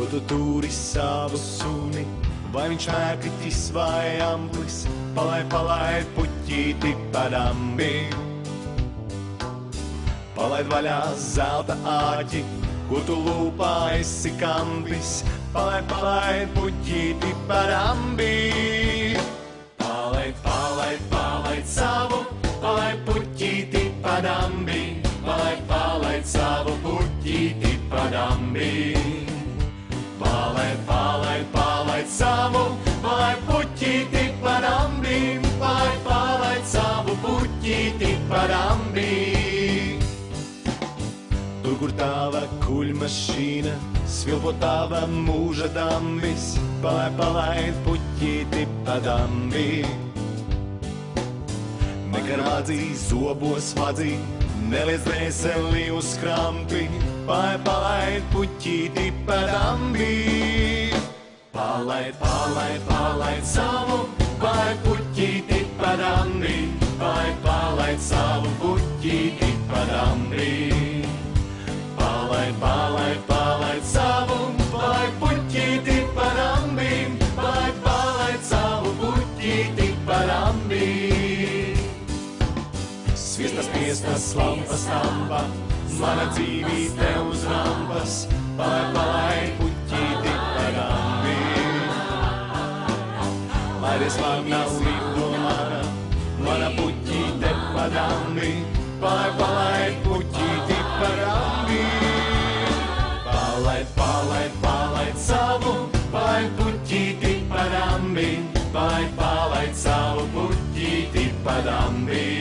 Ko tu tūri savu suni, vai viņš mēkritis vai amplis, palaid puķīti padambi. Palaid vaļā zelta āķi, ko tu lūpā esi kampis, palaid puķīti padambi. Palaid savu, palaid puķīti padambi, palaid savu puķīti padambi. Palaid savu, palaid puķīti padambi, palaid savu puķīti padambi. Tur, kur tava kuļmašīna, svilpo tava mūža dambis, palaid puķīti padambi. Nekarvādzī, zobos vadzī, neliec dvēseli uz krampi, palaid puķīti padambi. Palaid savu, palaid puķīti padambi, palaid savu puķīti padambi. Palaid savu, palaid puķīti padambi, palaid savu puķīti padambi. Sviestas, lampas stampa, mana dzīvīte uz rampas, palaid puķīti padambi. Laidies mana lido mana puķīte padambi, palaid puķīti padambi. Palaid savu, palaid puķīti padambi, palaid savu puķīti padambi.